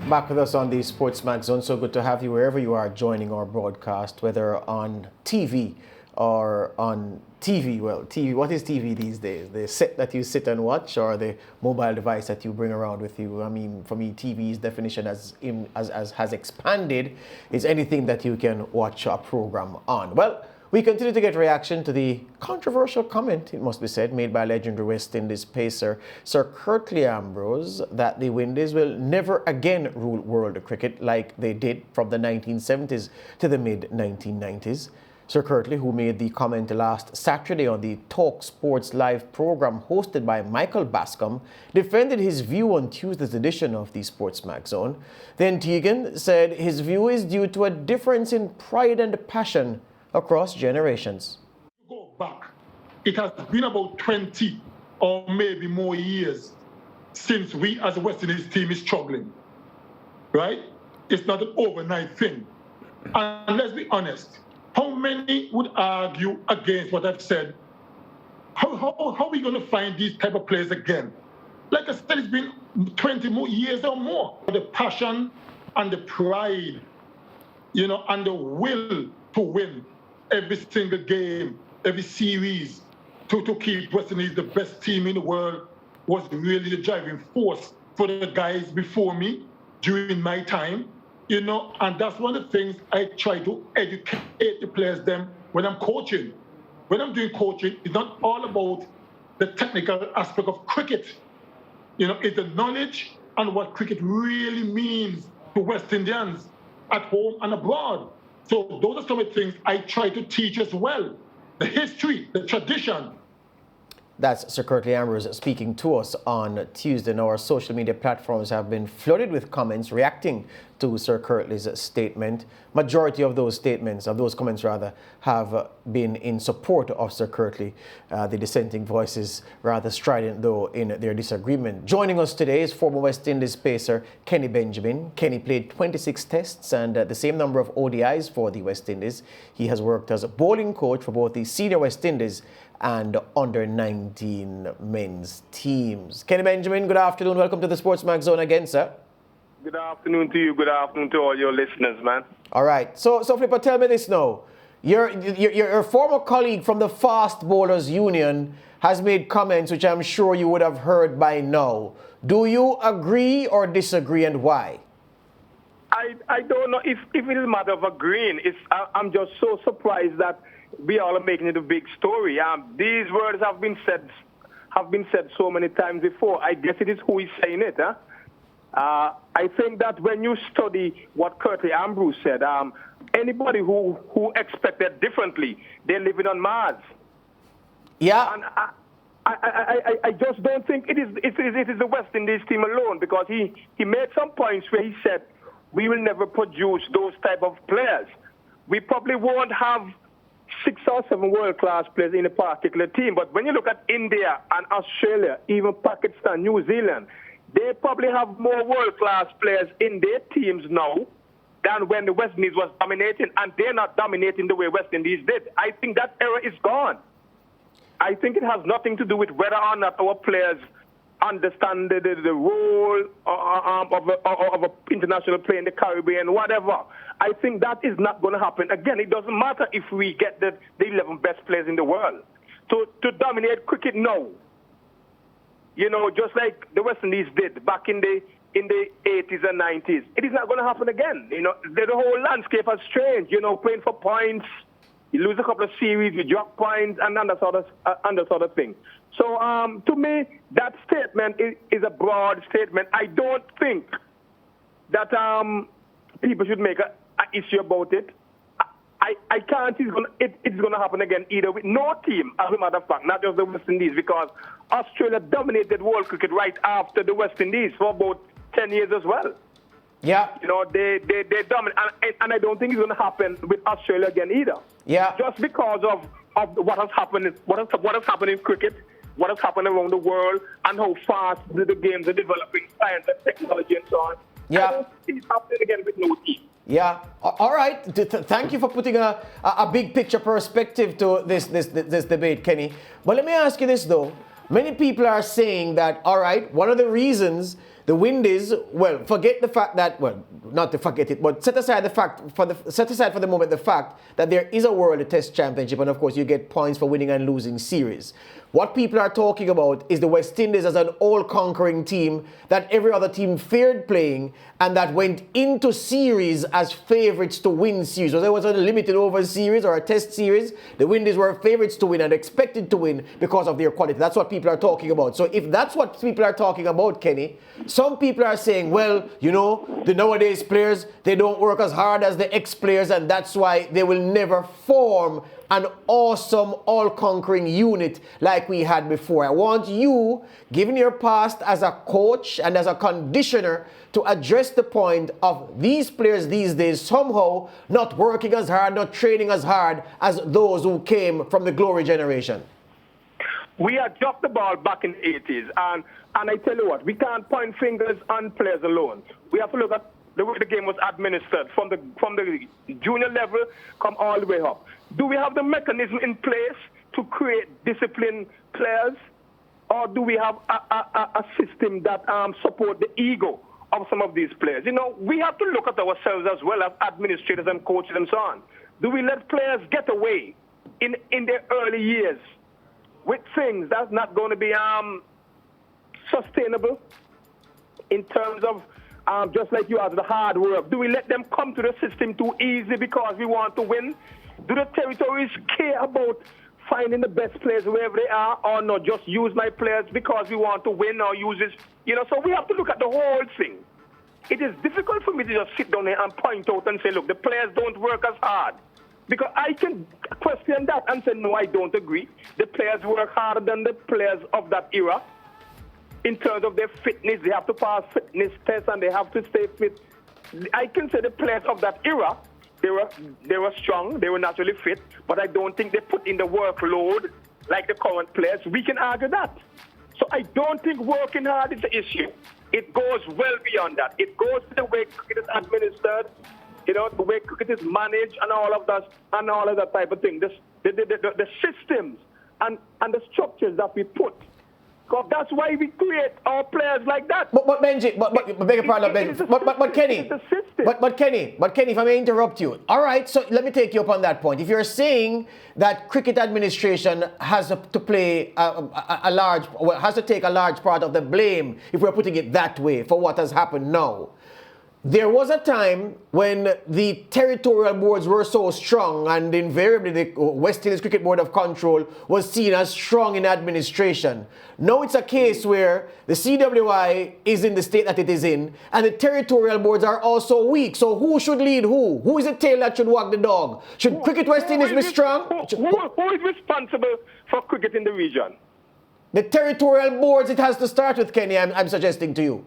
Back with us on the SportsMax Zone. So good to have you wherever you are joining our broadcast, whether on TV or on TV. Well, TV, what is TV these days? The set that you sit and watch or the mobile device that you bring around with you? I mean, for me, TV's definition has expanded. It's anything that you can watch a program on. Well, we continue to get reaction to the controversial comment, it must be said, made by legendary West Indies pacer Sir Curtly Ambrose that the Windies will never again rule world cricket like they did from the 1970s to the mid-1990s. Sir Curtly, who made the comment last Saturday on the Talk Sports Live program hosted by Michael Bascom, defended his view on Tuesday's edition of the SportsMax Zone. Then Tegan said his view is due to a difference in pride and passion across generations. Go back, it has been about 20 or maybe more years since we as a West Indies team is struggling, right? It's not an overnight thing. And let's be honest, how many would argue against what I've said? How are we going to find these type of players again? Like I said, it's been 20 more years or more. The passion and the pride, and the will to win every single game, every series, to keep West Indies the best team in the world was really the driving force for the guys before me during my time, and that's one of the things I try to educate the players them when I'm coaching. When I'm doing coaching, it's not all about the technical aspect of cricket. It's the knowledge and what cricket really means to West Indians at home and abroad. So those are some of the things I try to teach as well. The history, the tradition. That's Sir Curtly Ambrose speaking to us on Tuesday. Now, our social media platforms have been flooded with comments reacting to Sir Curtly's statement. Majority of those comments have been in support of Sir Curtly. The dissenting voices rather strident, though, in their disagreement. Joining us today is former West Indies pacer Kenny Benjamin. Kenny played 26 tests and the same number of ODIs for the West Indies. He has worked as a bowling coach for both the senior West Indies and under-19 men's teams. Kenny Benjamin, good afternoon. Welcome to the SportsMax Zone again, sir. Good afternoon to you. Good afternoon to all your listeners, man. All right. So Flipper, tell me this now. Your former colleague from the Fast Bowlers Union has made comments which I'm sure you would have heard by now. Do you agree or disagree, and why? I don't know if it is a matter of agreeing. I'm just so surprised that we all are making it a big story. These words have been said so many times before. I guess it is who is saying it. I think that when you study what Curtly Ambrose said, anybody who expected differently, they're living on Mars. Yeah. And I just don't think it is the West Indies team alone, because he made some points where he said we will never produce those type of players. We probably won't have 6 or 7 world-class players in a particular team. But when you look at India and Australia, even Pakistan, New Zealand, they probably have more world-class players in their teams now than when the West Indies was dominating, and they're not dominating the way West Indies did. I think that era is gone. I think it has nothing to do with whether or not our players understand the role of an international player in the Caribbean, whatever. I think that is not going to happen. Again, it doesn't matter if we get the 11 best players in the world. To dominate cricket now, just like the West Indies did back in the 80s and 90s, it is not going to happen again. The whole landscape has changed. Playing for points, you lose a couple of series, you drop points, and that sort of thing. So to me, that statement is a broad statement. I don't think that people should make an issue about it. I can't see it's going to happen again either with no team, as a matter of fact, not just the West Indies, because Australia dominated world cricket right after the West Indies for about 10 years as well. Yeah. They dominate, and I don't think it's going to happen with Australia again either. Yeah. Just because of what has happened, what has happened in cricket, what has happened around the world, and how fast the games are developing, science and technology and so on. Yeah. I don't see it happening again with no team. Yeah. All right. Thank you for putting a big picture perspective to this debate, Kenny. But let me ask you this, though. Many people are saying that, all right, one of the reasons the Windies, well, forget the fact that, well, not to forget it, but set aside for the moment the fact that there is a World Test Championship, and of course you get points for winning and losing series. What people are talking about is the West Indies as an all-conquering team that every other team feared playing and that went into series as favourites to win series. So there was a limited over series or a test series. The Windies were favourites to win and expected to win because of their quality. That's what people are talking about. So if that's what people are talking about, Kenny, some people are saying, well, you know, the nowadays players, they don't work as hard as the ex-players and that's why they will never form an awesome, all-conquering unit like we had before. I want you, given your past as a coach and as a conditioner, to address the point of these players these days somehow not working as hard, not training as hard as those who came from the glory generation. We had dropped the ball back in the 80s, and I tell you what, we can't point fingers on players alone. We have to look at the way the game was administered from the junior level, come all the way up. Do we have the mechanism in place to create disciplined players, or do we have a system that support the ego of some of these players? You know, we have to look at ourselves as well as administrators and coaches and so on. Do we let players get away in their early years with things that's not going to be sustainable in terms of just like you asked, the hard work? Do we let them come to the system too easy because we want to win? Do the territories care about finding the best players wherever they are, or not just use my players because we want to win, or use this? You know, so we have to look at the whole thing. It is difficult for me to just sit down here and point out and say, look, the players don't work as hard. Because I can question that and say, no, I don't agree. The players work harder than the players of that era. In terms of their fitness, they have to pass fitness tests and they have to stay fit. I can say the players of that era, they were strong, they were naturally fit, but I don't think they put in the workload like the current players. We can argue that. So I don't think working hard is the issue. It goes well beyond that. It goes to the way cricket is administered, you know, the way cricket is managed and all of that type of thing. The systems and the structures that we put. Because that's why we create our players like that. But Benji, beg your pardon, Benji. But Kenny, but Kenny, if I may interrupt you. All right, so let me take you up on that point. If you're saying that cricket administration has to play has to take a large part of the blame, if we're putting it that way, for what has happened now. There was a time when the territorial boards were so strong, and invariably the West Indies Cricket Board of Control was seen as strong in administration. Now it's a case where the CWI is in the state that it is in, and the territorial boards are also weak. So who should lead who? Who is the tail that should wag the dog? Should Cricket West Indies be strong? Who is responsible for cricket in the region? The territorial boards, it has to start with, Kenny, I'm suggesting to you.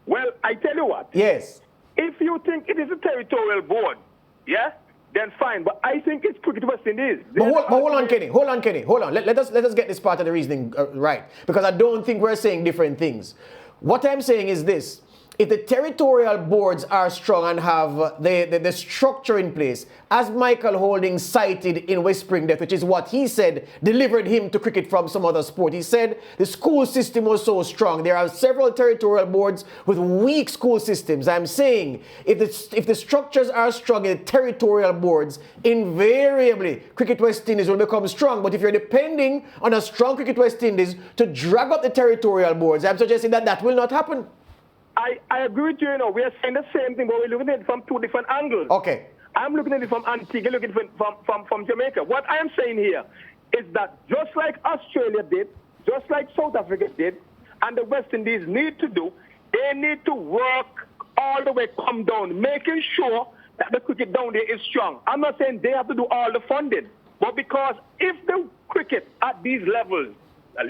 Well, I tell you what. Yes. If you think it is a territorial board, yeah, then fine. But I think it's Cricket West Indies. But hold on, Kenny. Hold on. Let us get this part of the reasoning right, because I don't think we're saying different things. What I'm saying is this. If the territorial boards are strong and have the structure in place, as Michael Holding cited in Whispering Death, which is what he said delivered him to cricket from some other sport. He said the school system was so strong. There are several territorial boards with weak school systems. I'm saying if the structures are strong in the territorial boards, invariably Cricket West Indies will become strong. But if you're depending on a strong Cricket West Indies to drag up the territorial boards, I'm suggesting that will not happen. I agree with you. You know, we are saying the same thing, but we're looking at it from two different angles. Okay. I'm looking at it from Antigua, looking at it from Jamaica. What I am saying here is that just like Australia did, just like South Africa did, and the West Indies need to do, they need to work all the way, come down, making sure that the cricket down there is strong. I'm not saying they have to do all the funding, but because if the cricket at these levels,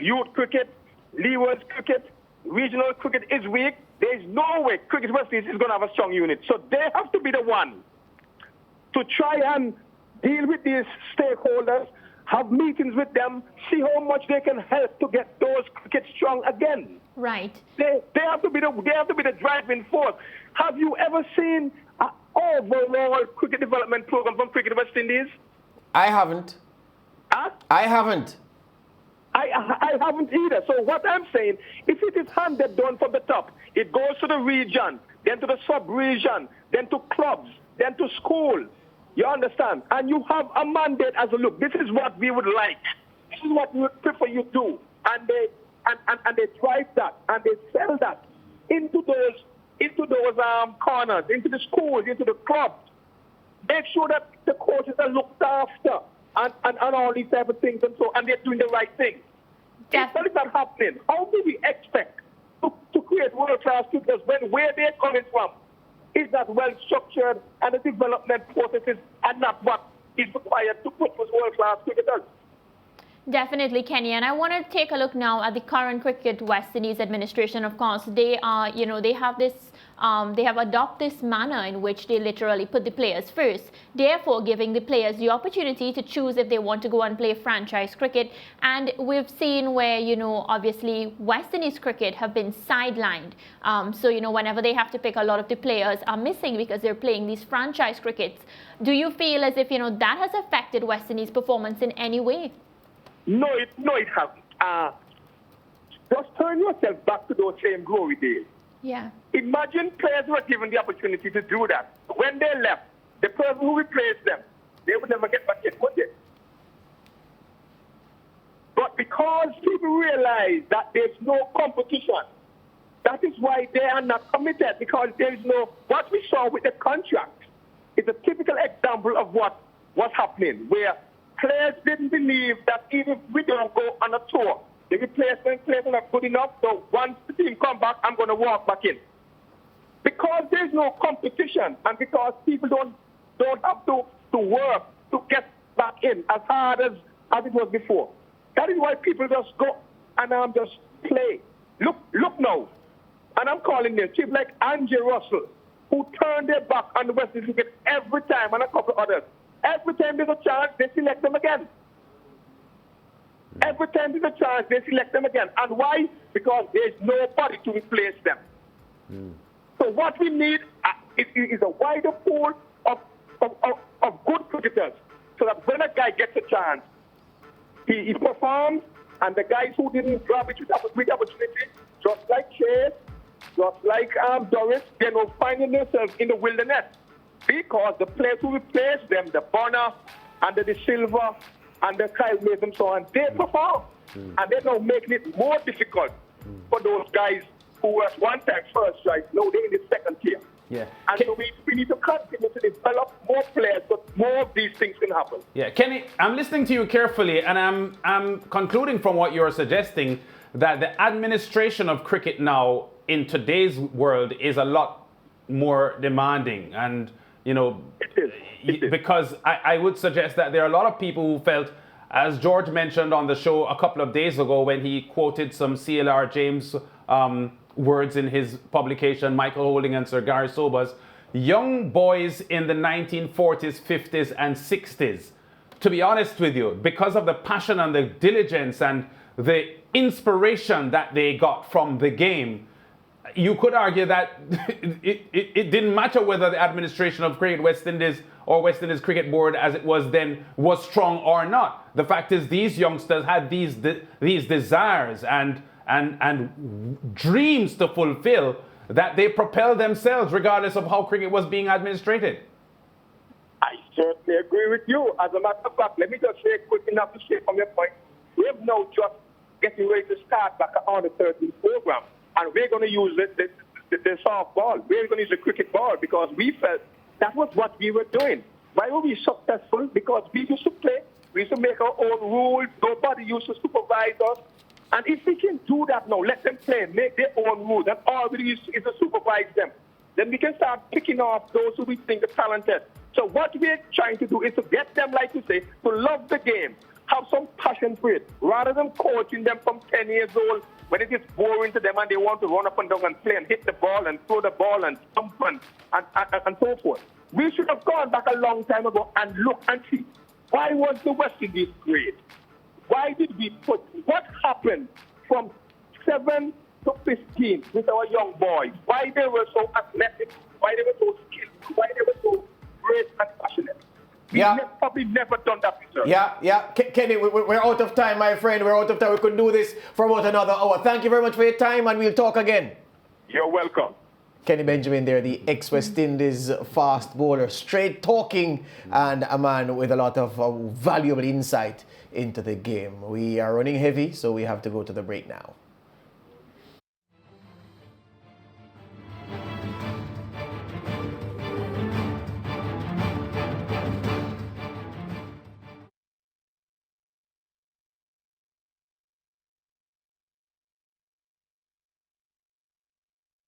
youth cricket, Leeward's cricket, regional cricket is weak, there's no way Cricket West Indies is going to have a strong unit. So they have to be the one to try and deal with these stakeholders, have meetings with them, see how much they can help to get those cricket strong again. Right. They have to be the driving force. Have you ever seen an overall cricket development program from Cricket West Indies? I haven't. Huh? I haven't. I haven't either. So what I'm saying, if it is handed down from the top, it goes to the region, then to the sub-region, then to clubs, then to school. You understand? And you have a mandate as a look. This is what we would like. This is what we would prefer you do. And they drive that and they sell that into those corners, into the schools, into the clubs. Make sure that the coaches are looked after and all these type of things and they're doing the right thing. If that is not happening, how do we expect to create world-class cricketers when where they're coming from is not well structured and the development processes are not what is required to put those world-class cricketers? Definitely, Kenny. And I want to take a look now at the current Cricket West Indies administration. Of course, they are, they have this, they have adopted this manner in which they literally put the players first, therefore giving the players the opportunity to choose if they want to go and play franchise cricket. And we've seen where, obviously West Indies cricket have been sidelined. So, whenever they have to pick, a lot of the players are missing because they're playing these franchise crickets. Do you feel as if, that has affected West Indies' performance in any way? No, it hasn't. Just turn yourself back to those same glory days. Yeah. Imagine players were given the opportunity to do that. When they left, the person who replaced them, they would never get back in, would they? But because people realize that there's no competition, that is why they are not committed, because there is no, what we saw with the contract is a typical example of what was happening, where players didn't believe that even if we don't go on a tour, the replacement players are not good enough, so once the team come back, I'm going to walk back in. Because there's no competition and because people don't have to work to get back in as hard as it was before. That is why people just go and just play. Look now. And I'm calling them people like Angie Russell, who turned their back on the West Indies cricket every time, and a couple of others. Every time there's a chance, they select them again. Every time there's a chance, they select them again. And why? Because there's nobody to replace them. So what we need is a wider pool of good cricketers, so that when a guy gets a chance, he performs, and the guys who didn't grab it with opportunity, just like Chase, just like Doris, they're now finding themselves in the wilderness. Because the players who replace them, the Bonner and the Silva and the Kyle Mays and so on, they perform. And they're now making it more difficult for those guys who were at one time first choice. Now they're in the second tier. Yeah. And so we need to continue to develop more players so more of these things can happen. Yeah, Kenny, I'm listening to you carefully, and I'm concluding from what you're suggesting that the administration of cricket now in today's world is a lot more demanding. And it is. Because I would suggest that there are a lot of people who felt, as George mentioned on the show a couple of days ago when he quoted some CLR James words in his publication, Michael Holding and Sir Gary Sobers, young boys in the 1940s, 50s and 60s, to be honest with you, because of the passion and the diligence and the inspiration that they got from the game, you could argue that it didn't matter whether the administration of Cricket West Indies or West Indies Cricket Board as it was then was strong or not. The fact is these youngsters had these desires and dreams to fulfill that they propelled themselves regardless of how cricket was being administrated. I certainly agree with you. As a matter of fact, let me just say quick enough to say from your point, we have now just getting ready to start back on the 13th program. And we're going to use the softball. We're going to use the cricket ball because we felt that was what we were doing. Why were we successful? Because we used to play. We used to make our own rules. Nobody used to supervise us. And if we can do that now, let them play, make their own rules, and all we do is to supervise them. Then we can start picking off those who we think are talented. So what we're trying to do is to get them, like you say, to love the game, have some passion for it, rather than coaching them from 10 years old when it is boring to them and they want to run up and down and play and hit the ball and throw the ball and jump and so forth. We should have gone back a long time ago and look and see, why was the West Indies great? Why did we put, what happened from 7 to 15 with our young boys? Why they were so athletic? Why they were so skilled? Why they were so great and passionate? probably never done that before. Yeah. Kenny, we're out of time, my friend. We're out of time. We could do this for about another hour. Thank you very much for your time, and we'll talk again. You're welcome. Kenny Benjamin there, the ex-West Indies fast bowler, straight talking, and a man with a lot of valuable insight into the game. We are running heavy, so we have to go to the break now.